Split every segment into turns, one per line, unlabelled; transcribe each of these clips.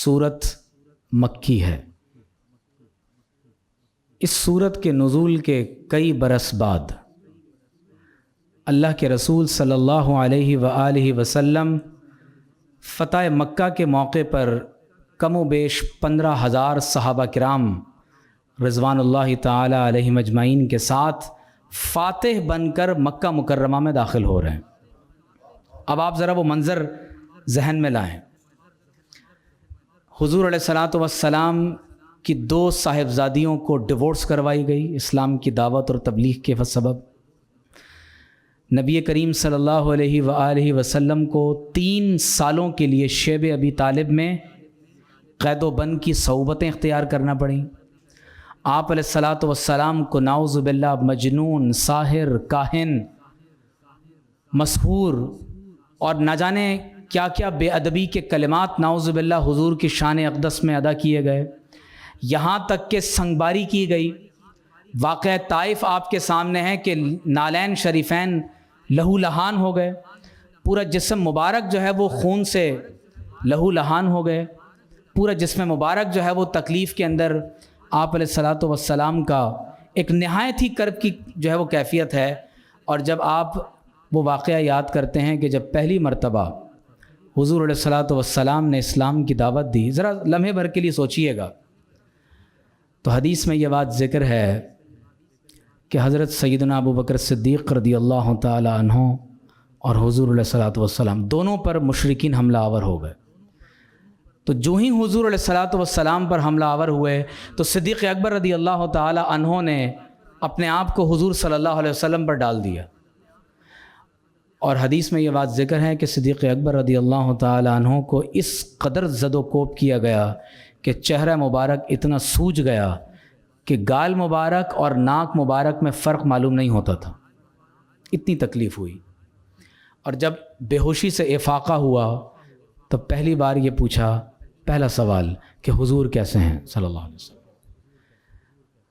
सूरत मक्की है। इस सूरत के नुज़ूल के कई बरस बाद अल्लाह के रसूल सल्लल्लाहु अलैहि व आलिहि वसल्लम फ़तह मक्का के मौके पर कमो बेश 15,000 सहाबा किराम रिज़वानुल्लाहि ताला अलैहिम अजमाइन के साथ फ़ातिह बनकर मक्का मुकर्रमा में दाखिल हो रहे हैं। अब आप ज़रा वो मंज़र जहन में लाएं। हुज़ूर अलैहिस्सलातु वस्सलाम की 2 साहिबजादियों को डिवोर्स करवाई गई इस्लाम की दावत और तबलीग के सबब। नबी करीम सल्लल्लाहु अलैहि व आलिहि वसल्लम को 3 सालों के लिए शेब अबी तालिब में क़ैदो बंद की सौबतें इख्तियार करना पड़ी। आप अलैहिस्सलातु वस्सलाम को नाउज़ु बिल्लाह मजनून, साहिर, काहिन, मसहूर और न जाने क्या क्या बेअदबी के कलिमात नाउज़ु बिल्लाह हुज़ूर की शान अक़दस में अदा किए गए। यहाँ तक कि संगबारी की गई। वाक़या ताइफ आपके सामने है कि नालैन शरीफ़ैन लहू लहान हो गए। पूरा जिस्म मुबारक जो है वो खून से लहू लहान हो गए। पूरा जिस्म मुबारक जो है वो तकलीफ़ के अंदर आप अलैहिस्सलातु वस्सलाम का एक नहायत ही कर्ब की जो है वो कैफियत है। और जब आप वो वाक़या याद करते हैं कि जब पहली मरतबा हुज़ूर अलैहिस्सलातु वस्सलाम ने इस्लाम की दावत दी, ज़रा लम्हे भर के लिए सोचिएगा। तो हदीस में ये बात ज़िक्र है कि हज़रत सैयदना अबू बकर सिद्दीक़ रदियल्लाहु ताला अन्हु और हुज़ूर अलैहिस्सलातु वस्सलाम दोनों पर मुशरिकीन हमला आवर हो गए। तो जो ही हुज़ूर अलैहिस्सलातु वस्सलाम पर हमला आवर हुए तो सिद्दीक़ अकबर रदियल्लाहु ताला अन्हु ने अपने आप को हुज़ूर सल्लल्लाहु अलैहि वसल्लम पर डाल दिया। और हदीस में ये बात ज़िक्र है कि सिद्दीक़ अकबर रदियल्लाहु ताला अन्हु को इस कदर ज़दोकोब किया गया कि चेहरा मुबारक इतना सूज गया कि गाल मुबारक और नाक मुबारक में फ़र्क मालूम नहीं होता था। इतनी तकलीफ़ हुई। और जब बेहोशी से इफ़ाक़ा हुआ तो पहली बार ये पूछा, पहला सवाल कि हुज़ूर कैसे हैं सल्लल्लाहु अलैहि वसल्लम।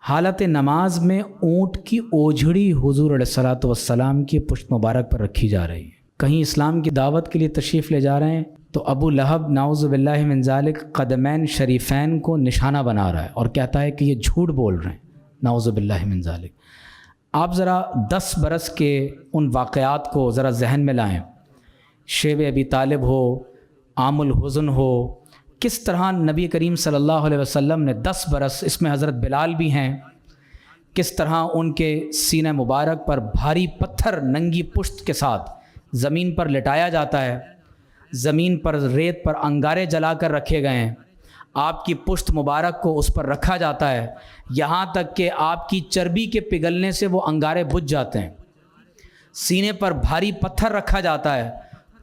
हालत नमाज में ऊँट की ओझड़ी हुज़ूर अलैहिस्सलातु वस्सलाम की पुश्त मुबारक पर रखी जा रही है। कहीं इस्लाम की दावत के लिए तशरीफ़ ले जा रहे हैं तो अबू लहब नाउज़ु बिल्लाहि मिन ज़ालिक क़दमैन शरीफ़ैन को निशाना बना रहा है और कहता है कि ये झूठ बोल रहे हैं, नाउज़ु बिल्लाहि मिन ज़ालिक। आप ज़रा 10 बरस के उन वाक़यात को ज़रा जहन में लाएँ। शेब अबी तालिब हो, आमुल हुज़न हो, किस तरह नबी करीम सल्लल्लाहु अलैहि वसल्लम ने 10 बरस, इसमें हज़रत बिलाल भी हैं, किस तरह उनके सीने मुबारक पर भारी पत्थर नंगी पुश्त के साथ ज़मीन पर लिटाया जाता है। ज़मीन पर रेत पर अंगारे जलाकर रखे गए हैं। आपकी पुश्त मुबारक को उस पर रखा जाता है, यहाँ तक कि आपकी चर्बी के पिघलने से वो अंगारे बुझ जाते हैं। सीने पर भारी पत्थर रखा जाता है,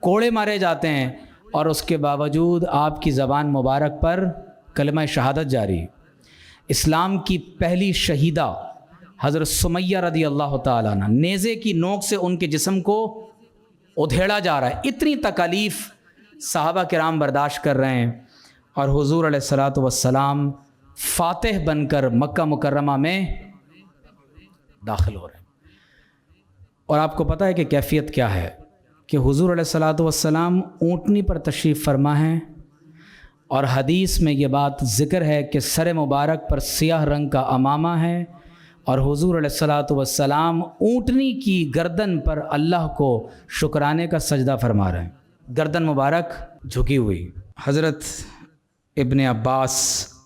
कोड़े मारे जाते हैं और उसके बावजूद आपकी ज़बान मुबारक पर कलमा शहादत जारी। इस्लाम की पहली शहीदा हज़रत सुमैया रदियल्लाहु ताला अन्हा, नेज़े की नोक से उनके जिस्म को उधेड़ा जा रहा है। इतनी तकालीफ़ सहाबा किराम बर्दाश्त कर रहे हैं और हुज़ूर अलैहिस्सलातु वस्सलाम फ़ातिह बनकर मक्का मुकर्रमा में दाखिल हो रहे हैं। और आपको पता है कि कैफियत क्या है कि हुज़ूर अलैहिस्सलातु वस्सलाम ऊँटनी पर तशरीफ़ फरमा हैं और हदीस में ये बात ज़िक्र है कि सर मुबारक पर सियाह रंग का अमामा है और हुज़ूर अलैहिस्सलातु वस्सलाम ऊँटनी की गर्दन पर अल्लाह को शुक्राने का सजदा फरमा रहे हैं, गर्दन मुबारक झुकी हुई। हज़रत इब्न अब्बास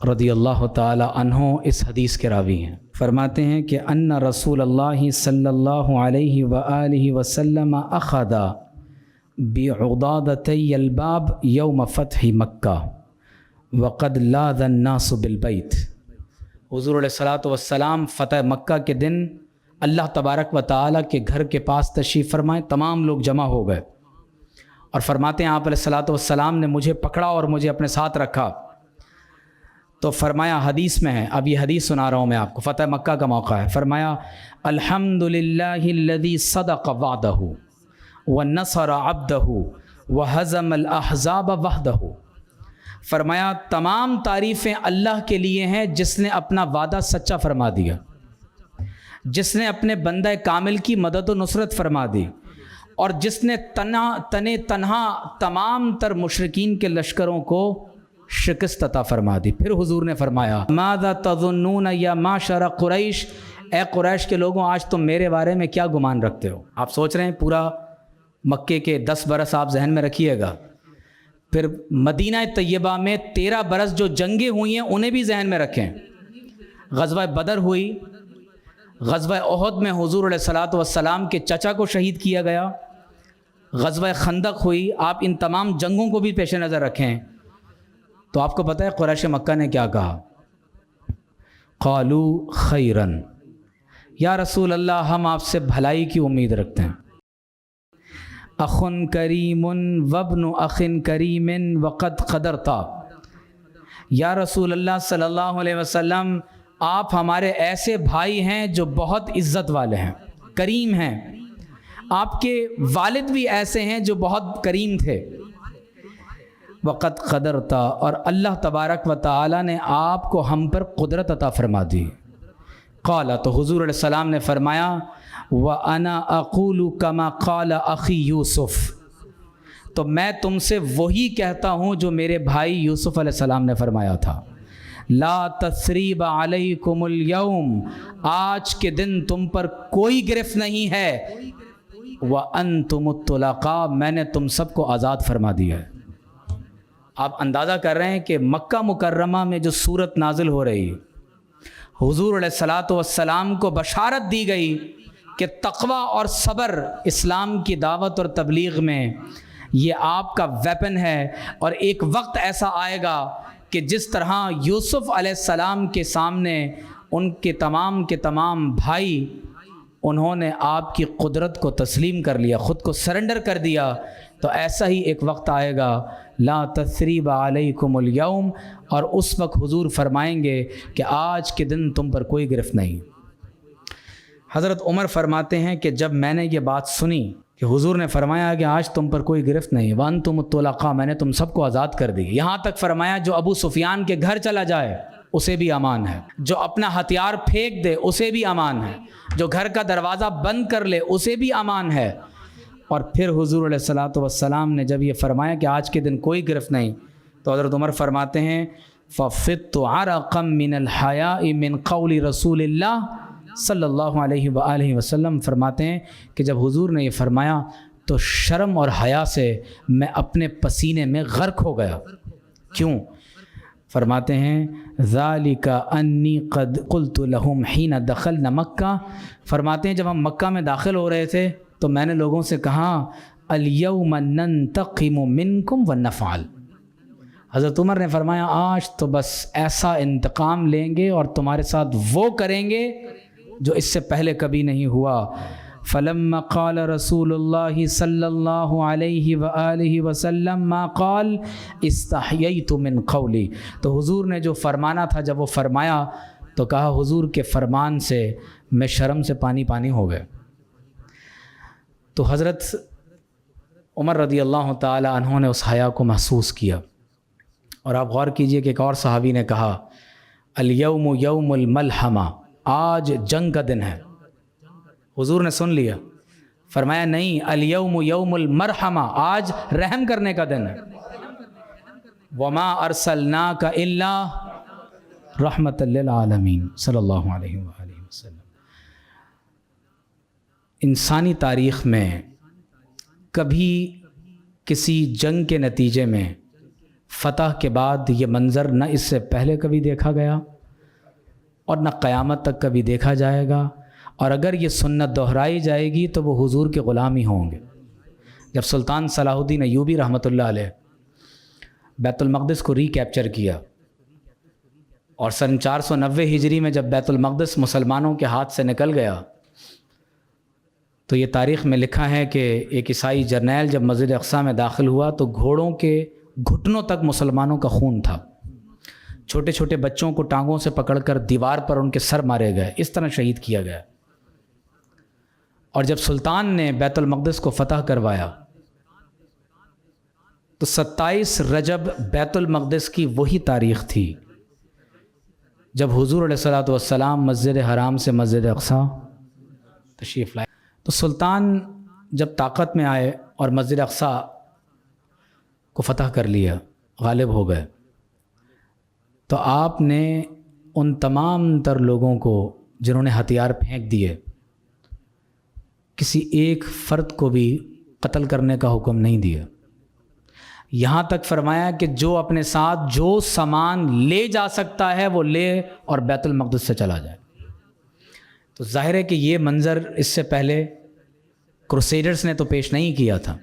रदियल्लाहु ताला अन्हु इस हदीस के रावी हैं। फरमाते हैं कि अन्ना रसूलल्लाहि सल्लल्लाहु अलैहि व आलिहि वसल्लम अख़दा बिउदादतै अलबाब यौम फ़त्हि मक्का वक़द लाज़ अन्नासु बिलबैत। हुज़ूर अलैहिस्सलातु वस्सलाम फ़तह मक्का के दिन अल्लाह तबारक व तआला के घर के पास तशरीफ़ फरमाए। तमाम लोग जमा हो गए और फरमाते हैं आप अलैहिस्सलातु वस्सलाम ने मुझे पकड़ा और मुझे अपने साथ रखा। तो फरमाया, हदीस में है, अब ये हदीस सुना रहा हूँ मैं आपको, फ़तह मक्का का मौका है। फरमाया, अल्हम्दुलिल्लाहिल्लज़ी सदक़ वअदहु व नसर अब्दहु व हज़मल अहज़ाब वहदहु। फरमाया, तमाम तारीफ़ें अल्लाह के लिए हैं जिसने अपना वादा सच्चा फरमा दिया, जिसने अपने बंदा कामिल की मदद व नुसरत फरमा दी और जिसने तने तन्हा तमाम तर मुशरिकीन के लश्करों को शिकस्त अता फरमा दी। फिर हुजूर ने फरमाया माज़ा तज़ुन्नून या माशरा कुरैश, ए कुरैश के लोगों आज तुम मेरे बारे में क्या गुमान रखते हो। आप सोच रहे हैं पूरा मक्के के 10 बरस आप जहन में रखिएगा, फिर मदीना तैयबा में 13 बरस जो जंगें हुई हैं उन्हें भी जहन में रखें। ग़ज़वा बदर हुई, ग़ज़वा उहद में हुज़ूर अलैहिस्सलातु वस्सलाम के चचा को शहीद किया गया, ग़ज़वा खंदक हुई, आप इन तमाम जंगों को भी पेश नज़र रखें। तो आपको पता है कुरैश मक्का ने क्या कहा, क़ालू खैरन या रसूल अल्लाह, हम आपसे भलाई की उम्मीद रखते हैं। अखुन करीमुन वब्नु अखिन करीमिन वक़द क़दरता, या रसूल अल्लाह सल्लल्लाहु अलैहि वसल्लम आप हमारे ऐसे भाई हैं जो बहुत इज़्ज़त वाले हैं, करीम हैं, आपके वालिद भी ऐसे हैं जो बहुत करीम थे। वक़द क़दरता, और अल्लाह तबारक व तआला ने आपको हम पर कुदरत अता फरमा दी। क़ाला, तो हुज़ूर अलैहिस्सलाम ने फरमाया व अना अक़ूलु कमा क़ाला अख़ी यूसुफ़, तो मैं तुमसे वही कहता हूँ जो मेरे भाई यूसुफ़ अलैहिस्सलाम ने फरमाया था, ला तस्रीब अलैकुमुल यौम, आज के दिन तुम पर कोई गिरफ्त नहीं है, व अंतुमुत तुलक़ा, मैंने तुम सबको आज़ाद फरमा दिया है। आप अंदाज़ा कर रहे हैं कि मक्का मुकर्रमा में जो सूरत नाजिल हो रही, हुज़ूर अलैहिस्सलातु वस्सलाम को बशारत दी गई कि तक़वा और सब्र इस्लाम की दावत और तबलीग में ये आपका वेपन है, और एक वक्त ऐसा आएगा कि जिस तरह यूसुफ़ अलैहिस्सलाम के सामने उनके तमाम भाई उन्होंने आपकी कुदरत को तस्लीम कर लिया, ख़ुद को सरेंडर कर दिया, तो ऐसा ही एक वक्त आएगा ला तस्रीब अलैकुमुल यौम, और उस वक्त हुजूर फरमाएंगे कि आज के दिन तुम पर कोई गिरफ्त नहीं। हज़रत उमर फरमाते हैं कि जब मैंने ये बात सुनी कि हुजूर ने फरमाया कि आज तुम पर कोई गिरफ्त नहीं, व अंतुमुत तुलक़ा, मैंने तुम सबको आज़ाद कर दी, यहाँ तक फरमाया जो अबू सुफियान के घर चला जाए उसे भी अमान है, जो अपना हथियार फेंक दे उसे भी अमान है, जो घर का दरवाज़ा बंद कर ले उसे भी अमान है। और फिर हुजूर अलैहिस्सलातु वस्सलाम ने जब ये फरमाया कि आज के दिन कोई गिरफ्त नहीं, तो हज़रत उमर फरमाते हैं फ़फ़ित्तु अरक़म मिनल हयाइ मिन क़ौलि रसूलिल्लाह सल्लल्लाहु अलैहि व आलिहि वसल्लम, फरमाते हैं कि जब हुजूर ने ये फरमाया तो शर्म और हया से मैं अपने पसीने में गर्क हो गया। क्यों? फरमाते हैं ज़ालिका अन्नी क़द क़ुल्तु लहुम हीना दख़लना मक्का, फरमाते हैं जब हम मक्का में दाखिल हो रहे थे तो मैंने लोगों से कहा अल-यौम नंतक़िमु मिनकुम व नफ़अल, हज़रत उमर ने फरमाया आज तो बस ऐसा इंतकाम लेंगे और तुम्हारे साथ वो करेंगे जो इससे पहले कभी नहीं हुआ। फ़लम्मा क़ाल रसूलुल्लाह सल्लल्लाहु अलैहि व आलिहि वसल्लम मा क़ाल इस्तहयैतु मिन क़ौली, तो हुजूर ने जो फरमाना था जब वो फरमाया तो कहा हुजूर के फरमान से मैं शर्म से पानी पानी हो गए। तो हज़रत उमर रज़ियल्लाहु ताला अन्हु ने उस हया को महसूस किया। और आप गौर कीजिए कि एक और सहाबी ने कहा अल-यौमु यौमुल मलहमा, आज जंग का दिन है। हुजूर ने सुन लिया, फरमाया नहीं अल-यौमु यौमुल मरहमा, आज रहम करने का दिन है। वमा अरसलनाका इल्ला रहमतल लिल आलमीन सल्लल्लाहु अलैहि वसल्लम। इंसानी तारीख़ में कभी किसी जंग के नतीजे में फ़तह के बाद ये मंज़र न इससे पहले कभी देखा गया और न क़यामत तक कभी देखा जाएगा, और अगर ये सुन्नत दोहराई जाएगी तो वो हुजूर के ग़ुलाम ही होंगे। जब सुल्तान सलाहुद्दीन अय्यूबी रहमतुल्लाह अलैह बैतुल मक़दिस को रीकैप्चर किया और सन 490 हिजरी में जब बैतुल मक़दिस मुसलमानों के हाथ से निकल गया तो ये तारीख़ में लिखा है कि एक ईसाई जर्नैल जब मस्जिद अक़सा में दाखिल हुआ तो घोड़ों के घुटनों तक मुसलमानों का खून था। छोटे छोटे बच्चों को टांगों से पकड़कर दीवार पर उनके सर मारे गए, इस तरह शहीद किया गया। और जब सुल्तान ने बैतुल मक़दिस को फ़तह करवाया तो 27 रजब बैतुल मक़दिस की वही तारीख़ थी जब हुज़ूर अलैहिस्सलातु वस्सलाम मस्जिद हराम से मस्जिद अक़सा तशरीफ़ लाए। तो सुल्तान जब ताकत में आए और मस्जिद अक़सा को फ़तह कर लिया, गालिब हो गए, تو آپ نے ان تمام تر لوگوں کو جنہوں نے ہتھیار پھینک دیے، کسی ایک فرد کو بھی قتل کرنے کا حکم نہیں دیا، یہاں تک فرمایا کہ جو اپنے ساتھ جو سامان لے جا سکتا ہے وہ لے اور بیت المقدس سے چلا جائے۔ تو ظاہر ہے کہ یہ منظر اس سے پہلے کروسیڈرز نے تو پیش نہیں کیا تھا،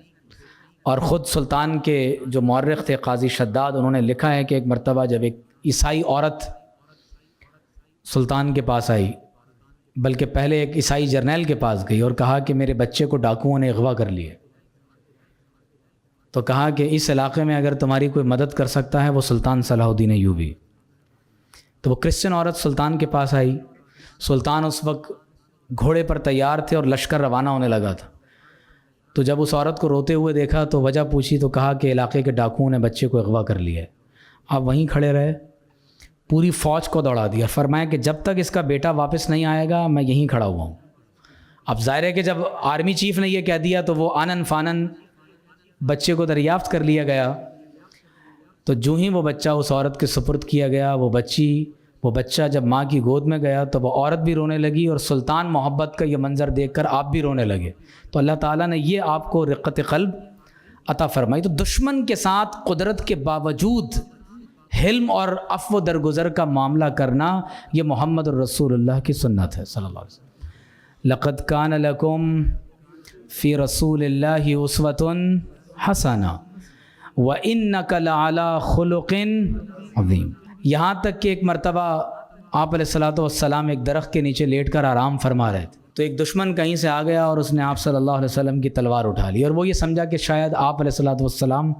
اور خود سلطان کے جو مورخ تھے قاضی شداد، انہوں نے لکھا ہے کہ ایک مرتبہ جب ایک عیسائی عورت سلطان کے پاس آئی، بلکہ پہلے ایک عیسائی جرنیل کے پاس گئی اور کہا کہ میرے بچے کو ڈاکوؤں نے اغوا کر لیے، تو کہا کہ اس علاقے میں اگر تمہاری کوئی مدد کر سکتا ہے وہ سلطان صلاح الدین ایوبی۔ تو وہ کرسچن عورت سلطان کے پاس آئی، سلطان اس وقت گھوڑے پر تیار تھے اور لشکر روانہ ہونے لگا تھا، تو جب اس عورت کو روتے ہوئے دیکھا تو وجہ پوچھی تو کہا کہ علاقے کے ڈاکوؤں نے بچے کو اغوا کر لیا ہے۔ آپ وہیں کھڑے رہے، پوری فوج کو دوڑا دیا، فرمایا کہ جب تک اس کا بیٹا واپس نہیں آئے گا میں یہیں کھڑا ہوا ہوں۔ اب ظاہر ہے کہ جب آرمی چیف نے یہ کہہ دیا تو وہ آنن فانن بچے کو دریافت کر لیا گیا، تو جو ہی وہ بچہ اس عورت کے سپرد کیا گیا، وہ بچہ جب ماں کی گود میں گیا تو وہ عورت بھی رونے لگی، اور سلطان محبت کا یہ منظر دیکھ کر آپ بھی رونے لگے۔ تو اللہ تعالیٰ نے یہ آپ کو رقت قلب عطا فرمائی۔ تو دشمن کے ساتھ قدرت کے باوجود حلم اور عفو درگزر کا معاملہ کرنا یہ محمد الرسول اللہ کی سنت ہے صلی اللہ علیہ وسلم۔ لقد کان لکم فی رسول اللہ اسوۃ حسنہ وانک لعلی خلق عظیم۔ یہاں تک کہ ایک مرتبہ آپ علیہ الصلوۃ والسلام ایک درخت کے نیچے لیٹ کر آرام فرما رہے تھے، تو ایک دشمن کہیں سے آ گیا اور اس نے آپ صلی اللہ علیہ وسلم کی تلوار اٹھا لی، اور وہ یہ سمجھا کہ شاید آپ علیہ الصلوۃ والسلام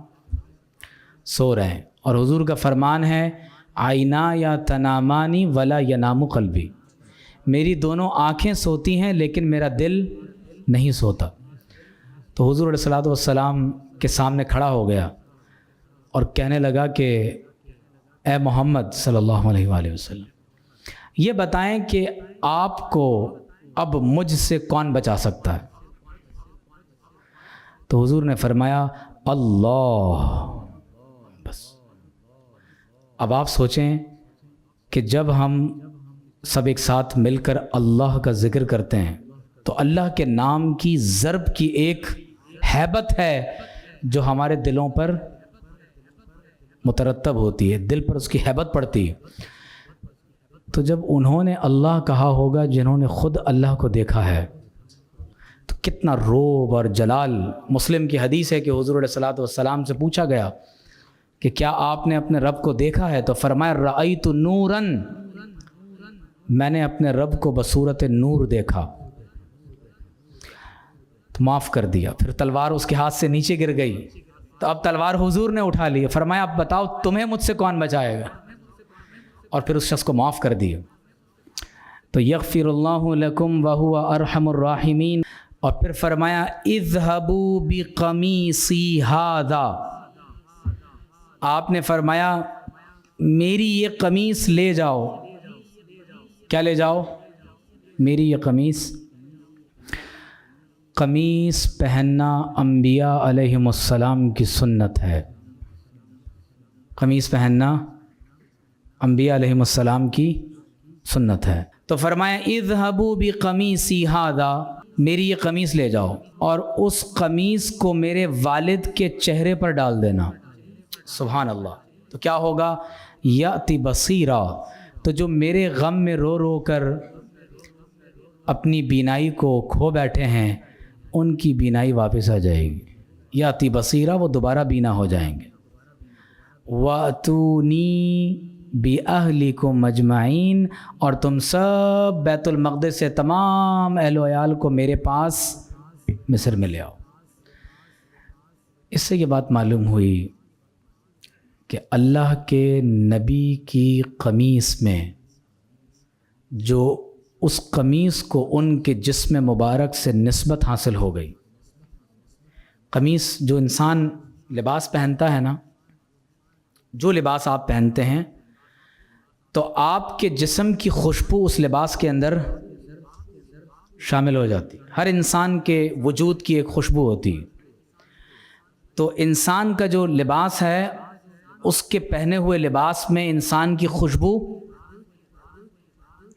سو رہے ہیں، اور حضور کا فرمان ہے عینا یا تنامانی ولا ینام قلبی، میری دونوں آنکھیں سوتی ہیں لیکن میرا دل نہیں سوتا۔ تو حضور علیہ الصلوۃ والسلام کے سامنے کھڑا ہو گیا اور کہنے لگا کہ اے محمد صلی اللہ علیہ وآلہ وسلم، یہ بتائیں کہ آپ کو اب مجھ سے کون بچا سکتا ہے؟ تو حضور نے فرمایا اللہ۔ بس اب آپ سوچیں کہ جب ہم سب ایک ساتھ مل کر اللہ کا ذکر کرتے ہیں تو اللہ کے نام کی ضرب کی ایک ہیبت ہے جو ہمارے دلوں پر مترتب ہوتی ہے، دل پر اس کی ہیبت پڑتی ہے۔ تو جب انہوں نے اللہ کہا ہوگا جنہوں نے خود اللہ کو دیکھا ہے تو کتنا روب اور جلال۔ مسلم کی حدیث ہے کہ حضور علیہ الصلوۃ والسلام سے پوچھا گیا کہ کیا آپ نے اپنے رب کو دیکھا ہے؟ تو فرمایا رأیت نوراً، میں نے اپنے رب کو بصورت نور دیکھا۔ تو معاف کر دیا، پھر تلوار اس کے ہاتھ سے نیچے گر گئی، تو اب تلوار حضور نے اٹھا لی، فرمایا اب بتاؤ تمہیں مجھ سے کون بچائے گا، اور پھر اس شخص کو معاف کر دیا۔ تو یغفر اللہ لکم وہو ارحم الراحمین، اور پھر فرمایا اذهبوا بقمیصی ھذا، آپ نے فرمایا میری یہ قمیص لے جاؤ۔ کیا لے جاؤ؟ میری یہ قمیص۔ قمیص پہننا انبیاء علیہم السلام کی سنت ہے، قمیص پہننا انبیاء علیہم السلام کی سنت ہے۔ تو فرمایا اذهبوا بقمیصی ھذا، میری یہ قمیص لے جاؤ اور اس قمیص کو میرے والد کے چہرے پر ڈال دینا۔ سبحان اللہ۔ تو کیا ہوگا؟ یاتی بصیرا، تو جو میرے غم میں رو رو کر اپنی بینائی کو کھو بیٹھے ہیں ان کی بینائی واپس آ جائے گی۔ یاتی بصیرا، وہ دوبارہ بینا ہو جائیں گے۔ وَأْتُونِي بِأَهْلِكُمْ أَجْمَعِينَ، اور تم سب بیت المقدس سے تمام اہل و عیال کو میرے پاس مصر میں لے آؤ۔ اس سے یہ بات معلوم ہوئی کہ اللہ کے نبی کی قمیص میں، جو اس قمیص کو ان کے جسم مبارک سے نسبت حاصل ہو گئی۔ قمیص جو انسان لباس پہنتا ہے نا، جو لباس آپ پہنتے ہیں تو آپ کے جسم کی خوشبو اس لباس کے اندر شامل ہو جاتی۔ ہر انسان کے وجود کی ایک خوشبو ہوتی ہے، تو انسان کا جو لباس ہے اس کے پہنے ہوئے لباس میں انسان کی خوشبو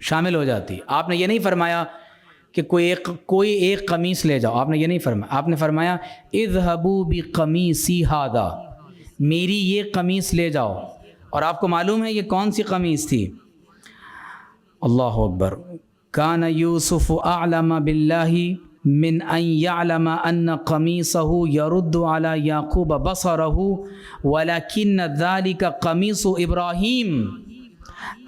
شامل ہو جاتی. آپ نے یہ نہیں فرمایا کہ کوئی ایک قمیص لے جاؤ، آپ نے یہ نہیں فرمایا. آپ نے فرمایا اذهبوا بقمیصی ھذا، میری یہ قمیص لے جاؤ. اور آپ کو معلوم ہے یہ کون سی قمیص تھی؟ اللہ اکبر. کان یوسف اعلم باللہ من ان یعلم ان قمیصہ یرد علی یعقوب بصرہ ولکن ذلک قمیص ابراہیم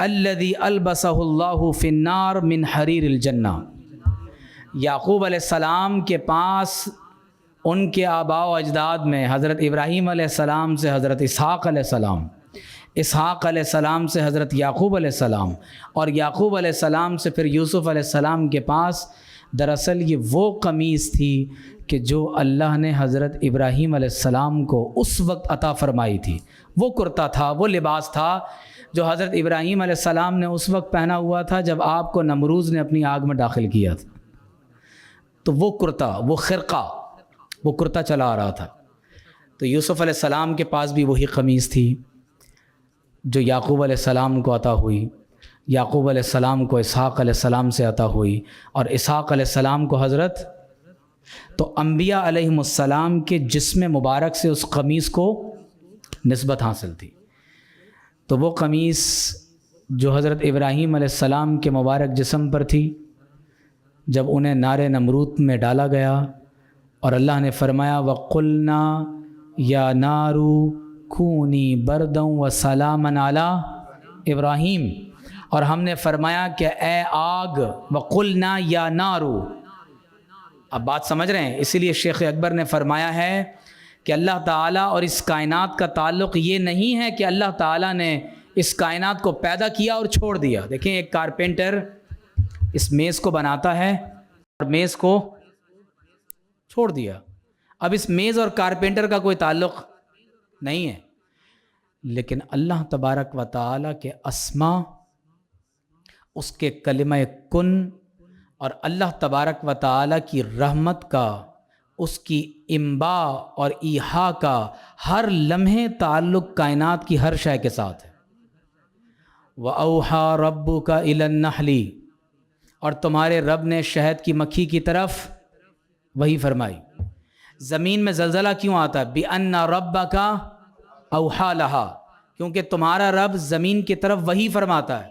الذی البسہ اللہ فی النار من حریر الجنہ. یعقوب علیہ السلام کے پاس ان کے آباء و اجداد میں حضرت ابراہیم علیہ السلام سے حضرت اسحاق علیہ السلام، اسحاق علیہ السلام سے حضرت یعقوب علیہ السلام، اور یعقوب علیہ السلام سے پھر یوسف علیہ السلام کے پاس دراصل یہ وہ قمیص تھی کہ جو اللہ نے حضرت ابراہیم علیہ السلام کو اس وقت عطا فرمائی تھی. وہ کرتا تھا، وہ لباس تھا جو حضرت ابراہیم علیہ السلام نے اس وقت پہنا ہوا تھا جب آپ کو نمروز نے اپنی آگ میں داخل کیا تھا. تو وہ کرتا، وہ خرقہ، وہ کرتا چلا آ رہا تھا. تو یوسف علیہ السلام کے پاس بھی وہی قمیص تھی جو یعقوب علیہ السلام کو عطا ہوئی. یعقوب علیہ السلام کو اسحاق علیہ السلام سے عطا ہوئی، اور اسحاق علیہ السلام کو حضرت. تو انبیاء علیہم السلام کے جسم مبارک سے اس قمیص کو نسبت حاصل تھی. تو وہ قمیص جو حضرت ابراہیم علیہ السلام کے مبارک جسم پر تھی، جب انہیں نار نمرود میں ڈالا گیا اور اللہ نے فرمایا وَقُلْنَا يَا نَارُ كُونِي بَرْدًا وَسَلَامًا عَلَىٰ ابراہیم، اور ہم نے فرمایا کہ اے آگ، وَقُلْنَا يَا نَارُ. اب بات سمجھ رہے ہیں؟ اسی لیے شیخ اکبر نے فرمایا ہے کہ اللہ تعالیٰ اور اس کائنات کا تعلق یہ نہیں ہے کہ اللہ تعالیٰ نے اس کائنات کو پیدا کیا اور چھوڑ دیا. دیکھیں ایک کارپینٹر اس میز کو بناتا ہے اور میز کو چھوڑ دیا. اب اس میز اور کارپینٹر کا کوئی تعلق نہیں ہے، لیکن اللہ تبارک و تعالیٰ کے اسما، اس کے کلمہ کن، اور اللہ تبارک و تعالیٰ کی رحمت کا، اس کی امبا اور ایحا کا ہر لمحے تعلق کائنات کی ہر شے کے ساتھ ہے. وَأَوْحَى رَبُّكَ إِلَى النَّحْلِ، اور تمہارے رب نے شہد کی مکھی کی طرف وہی فرمائی. زمین میں زلزلہ کیوں آتا ہے؟ بِأَنَّ رَبَّكَ أَوْحَى لَهَا، کیونکہ تمہارا رب زمین کی طرف وہی فرماتا ہے.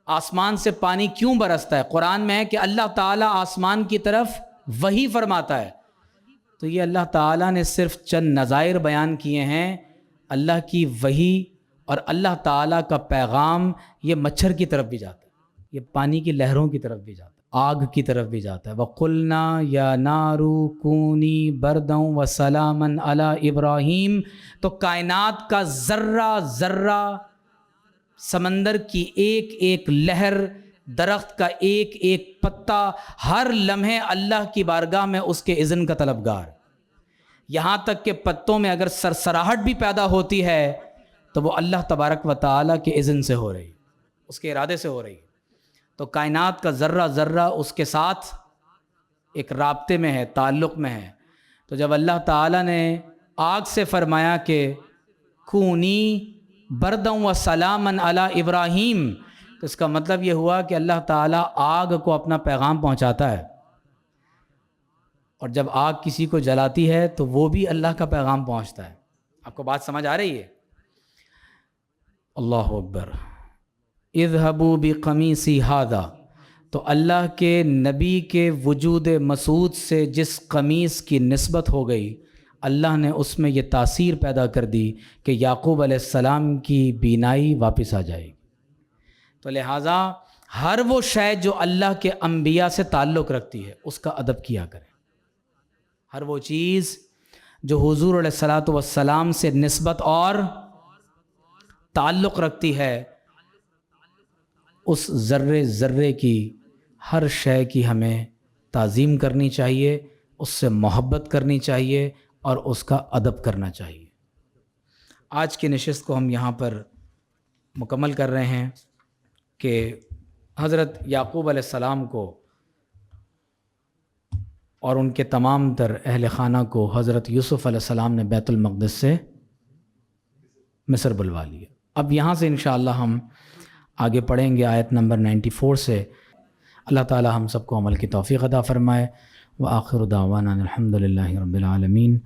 آسمان سے پانی کیوں برستا ہے؟ قرآن میں ہے کہ اللہ تعالیٰ آسمان کی طرف وہی فرماتا ہے. تو یہ اللہ تعالیٰ نے صرف چند نظائر بیان کیے ہیں. اللہ کی وحی اور اللہ تعالیٰ کا پیغام یہ مچھر کی طرف بھی جاتا ہے، یہ پانی کی لہروں کی طرف بھی جاتا ہے، آگ کی طرف بھی جاتا ہے. وَقُلْنَا يَا نَارُ كُونِي بَرْدًا وَسَلَامًا عَلَىٰ ابراہیم. تو کائنات کا ذرہ ذرہ، سمندر کی ایک ایک لہر، درخت کا ایک ایک پتا، ہر لمحے اللہ کی بارگاہ میں اس کے اذن کا طلبگار. یہاں تک کہ پتوں میں اگر سرسراہٹ بھی پیدا ہوتی ہے تو وہ اللہ تبارک و تعالیٰ کے اذن سے ہو رہی، اس کے ارادے سے ہو رہی. تو کائنات کا ذرہ ذرہ اس کے ساتھ ایک رابطے میں ہے، تعلق میں ہے. تو جب اللہ تعالیٰ نے آگ سے فرمایا کہ کونی برداً و سلاماً علی ابراہیم، تو اس کا مطلب یہ ہوا کہ اللہ تعالیٰ آگ کو اپنا پیغام پہنچاتا ہے، اور جب آگ کسی کو جلاتی ہے تو وہ بھی اللہ کا پیغام پہنچتا ہے. آپ کو بات سمجھ آ رہی ہے؟ اللہ اکبر. اذهبوا بقمیصی ھذا، تو اللہ کے نبی کے وجود مسعود سے جس قمیص کی نسبت ہو گئی، اللہ نے اس میں یہ تاثیر پیدا کر دی کہ یعقوب علیہ السلام کی بینائی واپس آ جائے گی. تو لہٰذا ہر وہ شے جو اللہ کے انبیاء سے تعلق رکھتی ہے اس کا ادب کیا کریں. ہر وہ چیز جو حضور علیہ الصلاۃ والسلام سے نسبت اور تعلق رکھتی ہے، اس ذرے ذرے کی، ہر شے کی ہمیں تعظیم کرنی چاہیے، اس سے محبت کرنی چاہیے اور اس کا ادب کرنا چاہیے. آج کی نشست کو ہم یہاں پر مکمل کر رہے ہیں کہ حضرت یعقوب علیہ السلام کو اور ان کے تمام تر اہل خانہ کو حضرت یوسف علیہ السلام نے بیت المقدس سے مصر بلوا لیا۔ اب یہاں سے انشاءاللہ ہم آگے پڑھیں گے آیت نمبر 94 سے۔ اللہ تعالی ہم سب کو عمل کی توفیق عطا فرمائے۔ وآخر دعوانا الحمد للہ رب العالمین۔